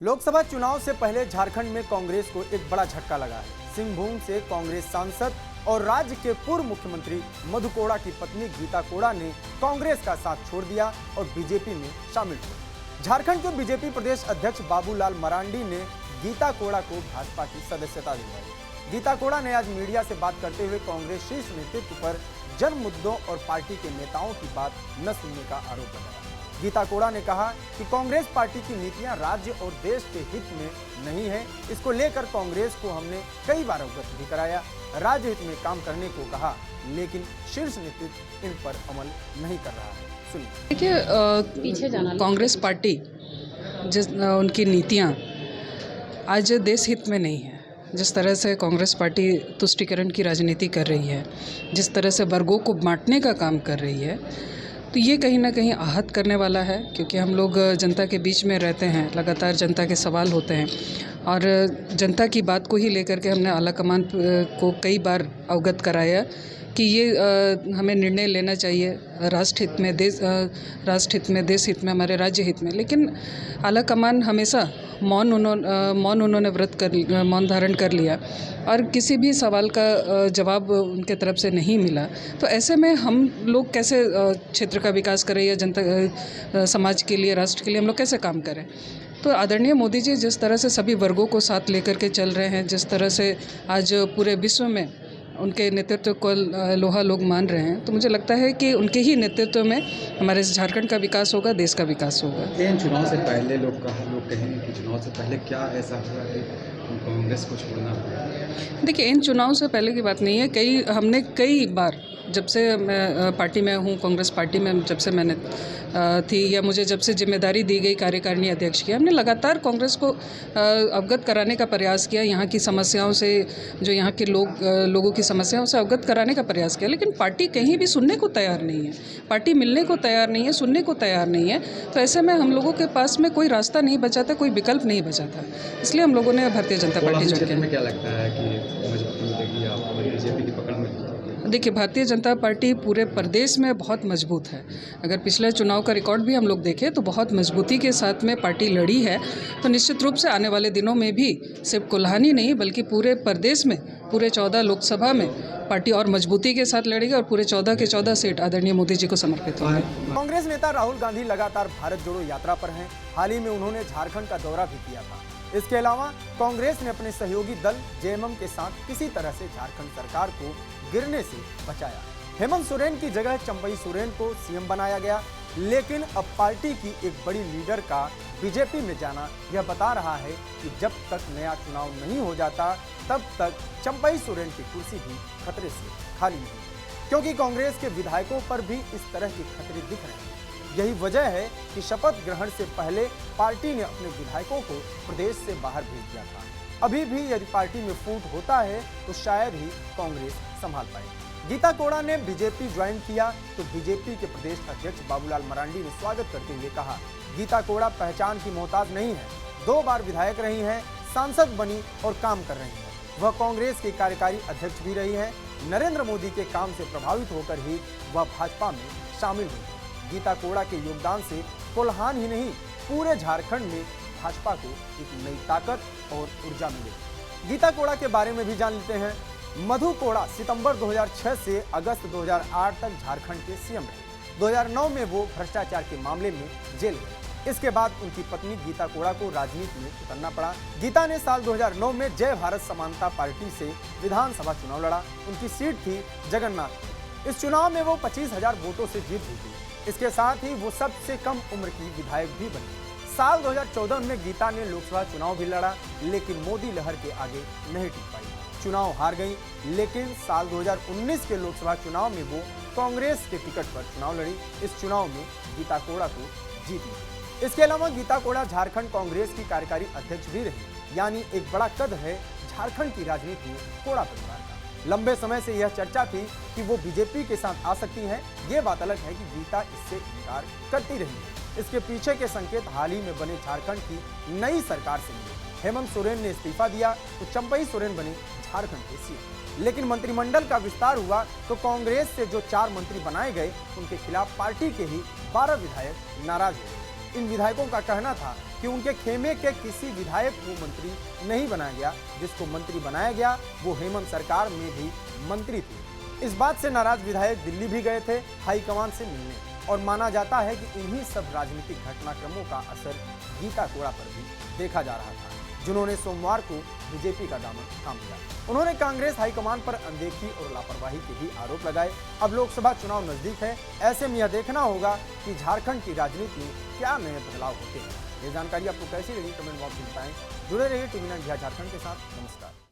लोकसभा चुनाव से पहले झारखंड में कांग्रेस को एक बड़ा झटका लगा है। सिंहभूम से कांग्रेस सांसद और राज्य के पूर्व मुख्यमंत्री मधु कोड़ा की पत्नी गीता कोड़ा ने कांग्रेस का साथ छोड़ दिया और बीजेपी में शामिल हुए। झारखंड के बीजेपी प्रदेश अध्यक्ष बाबूलाल मरांडी ने गीता कोड़ा को भाजपा की सदस्यता दिलवाई। गीता कोड़ा ने आज मीडिया से बात करते हुए कांग्रेस शीर्ष नेतृत्व पर जन मुद्दों और पार्टी के नेताओं की बात न सुनने का आरोप लगाया। गीता कोड़ा ने कहा कि कांग्रेस पार्टी की नीतियां राज्य और देश के हित में नहीं है। इसको लेकर कांग्रेस को हमने कई बार अवगत भी कराया, राज्य हित में काम करने को कहा, लेकिन शीर्ष नेतृत्व इन पर अमल नहीं कर रहा है। सुनिए। देखिए, पीछे जाना कांग्रेस पार्टी जिस उनकी नीतियां आज देश हित में नहीं है। जिस तरह से कांग्रेस पार्टी तुष्टीकरण की राजनीति कर रही है, जिस तरह से वर्गों को बांटने का काम कर रही है, तो ये कहीं ना कहीं आहत करने वाला है। क्योंकि हम लोग जनता के बीच में रहते हैं, लगातार जनता के सवाल होते हैं और जनता की बात को ही लेकर के हमने आलाकमान को कई बार अवगत कराया कि ये हमें निर्णय लेना चाहिए राष्ट्र हित में, देश हित में, हमारे राज्य हित में। लेकिन आलाकमान हमेशा मौन धारण कर लिया और किसी भी सवाल का जवाब उनके तरफ से नहीं मिला। तो ऐसे में हम लोग कैसे क्षेत्र का विकास करें या जनता समाज के लिए, राष्ट्र के लिए हम लोग कैसे काम करें। तो आदरणीय मोदी जी जिस तरह से सभी वर्गों को साथ लेकर के चल रहे हैं, जिस तरह से आज पूरे विश्व में उनके नेतृत्व को लोहा लोग मान रहे हैं, तो मुझे लगता है कि उनके ही नेतृत्व में हमारे झारखंड का विकास होगा, देश का विकास होगा। इन चुनाव से पहले लोग कहें कि चुनाव से पहले क्या ऐसा हुआ कि कांग्रेस को छोड़ना पड़ा? देखिए, इन चुनाव से पहले की बात नहीं है। हमने कई बार, जब से मैं पार्टी में हूँ, कांग्रेस पार्टी में जब से मैंने थी या मुझे जब से जिम्मेदारी दी गई कार्यकारिणी अध्यक्ष की, हमने लगातार कांग्रेस को अवगत कराने का प्रयास किया। यहाँ की समस्याओं से, जो यहाँ के लोगों की समस्याओं से अवगत कराने का प्रयास किया। लेकिन पार्टी कहीं भी सुनने को तैयार नहीं है, पार्टी मिलने को तैयार नहीं है, सुनने को तैयार नहीं है। तो ऐसे में हम लोगों के पास में कोई रास्ता नहीं बचा था, कोई विकल्प नहीं बचा था। इसलिए हम लोगों ने भारतीय जनता पार्टी ज्वाइन किया। क्या लगता है कि मजबूती मिलेगी आपको बीजेपी की पकड़ में? देखिए, भारतीय जनता पार्टी पूरे प्रदेश में बहुत मजबूत है। अगर पिछले चुनाव का रिकॉर्ड भी हम लोग देखें तो बहुत मजबूती के साथ में पार्टी लड़ी है। तो निश्चित रूप से आने वाले दिनों में भी सिर्फ कोल्हानी नहीं बल्कि पूरे प्रदेश में, पूरे 14 लोकसभा में पार्टी और मजबूती के साथ लड़ेगी और पूरे 14 के 14 सीट आदरणीय मोदी जी को समर्पित होंगे। कांग्रेस नेता राहुल गांधी लगातार भारत जोड़ो यात्रा पर हैं। हाल ही में उन्होंने झारखंड का दौरा भी किया था। इसके अलावा कांग्रेस ने अपने सहयोगी दल जेएमएम के साथ किसी तरह से झारखंड सरकार को गिरने से बचाया। हेमंत सोरेन की जगह चंपई सोरेन को सीएम बनाया गया। लेकिन अब पार्टी की एक बड़ी लीडर का बीजेपी में जाना यह बता रहा है कि जब तक नया चुनाव नहीं हो जाता तब तक चंपई सोरेन की कुर्सी भी खतरे से खाली नहीं, क्योंकि कांग्रेस के विधायकों पर भी इस तरह के खतरे दिख रहे हैं। यही वजह है कि शपथ ग्रहण से पहले पार्टी ने अपने विधायकों को प्रदेश से बाहर भेज दिया था। अभी भी यदि पार्टी में फूट होता है तो शायद ही कांग्रेस संभाल पाएगी। गीता कोड़ा ने बीजेपी ज्वाइन किया तो बीजेपी के प्रदेश अध्यक्ष बाबूलाल मरांडी ने स्वागत करते हुए कहा, गीता कोड़ा पहचान की मोहताज नहीं है, 2 बार विधायक रही हैं, सांसद बनी और काम कर रही हैं। वह कांग्रेस की कार्यकारी अध्यक्ष भी रही है। नरेंद्र मोदी के काम से प्रभावित होकर ही वह भाजपा में शामिल हुई। गीता कोड़ा के योगदान से कोल्हान ही नहीं, पूरे झारखंड में भाजपा को एक नई ताकत और ऊर्जा मिलेगी। गीता कोड़ा के बारे में भी जान लेते हैं। मधु कोड़ा सितंबर 2006 से अगस्त 2008 तक झारखंड के सीएम रहे। 2009 में वो भ्रष्टाचार के मामले में जेल गए। इसके बाद उनकी पत्नी गीता कोड़ा को राजनीति में उतरना पड़ा। गीता ने साल 2009 में जय भारत समानता पार्टी से विधानसभा चुनाव लड़ा। उनकी सीट थी जगन्नाथ। इस चुनाव में वो 25,000 वोटों से जीत हुई थी। इसके साथ ही वो सबसे कम उम्र की विधायक भी बनी। साल 2014 में गीता ने लोकसभा चुनाव भी लड़ा, लेकिन मोदी लहर के आगे नहीं टिक पाई, चुनाव हार गई। लेकिन साल 2019 के लोकसभा चुनाव में वो कांग्रेस के टिकट पर चुनाव लड़ी। इस चुनाव में गीता कोड़ा को जीत ली। इसके अलावा गीता कोड़ा झारखंड कांग्रेस की कार्यकारी अध्यक्ष भी रही, यानी एक बड़ा कद है झारखंड की राजनीति में कोड़ा परिवार का। लंबे समय से यह चर्चा थी कि वो बीजेपी के साथ आ सकती हैं। ये बात अलग है कि गीता इससे इनकार करती रही है। इसके पीछे के संकेत हाल ही में बने झारखंड की नई सरकार से मिले। हेमंत सोरेन ने इस्तीफा दिया तो चंपई सोरेन बने झारखंड के सीएम। लेकिन मंत्रिमंडल का विस्तार हुआ तो कांग्रेस से जो 4 मंत्री बनाए गए उनके खिलाफ पार्टी के ही 12 विधायक नाराज हो गए। इन विधायकों का कहना था कि उनके खेमे के किसी विधायक को मंत्री नहीं बनाया गया, जिसको मंत्री बनाया गया वो हेमंत सरकार में भी मंत्री थे। इस बात से नाराज विधायक दिल्ली भी गए थे हाईकमान से मिलने, और माना जाता है कि इन्हीं सब राजनीतिक घटनाक्रमों का असर गीता कोड़ा पर भी देखा जा रहा था, जिन्होंने सोमवार को बीजेपी का दामन थाम लिया। उन्होंने कांग्रेस हाईकमान पर अनदेखी और लापरवाही के भी आरोप लगाए। अब लोकसभा चुनाव नजदीक है, ऐसे में यह देखना होगा कि झारखंड की राजनीति में क्या नए बदलाव होते हैं। ये जानकारी आपको कैसी लगी कमेंट बॉक्स में बताएं। जुड़े रहिए टीवी 9 इंडिया झारखंड के साथ। नमस्कार।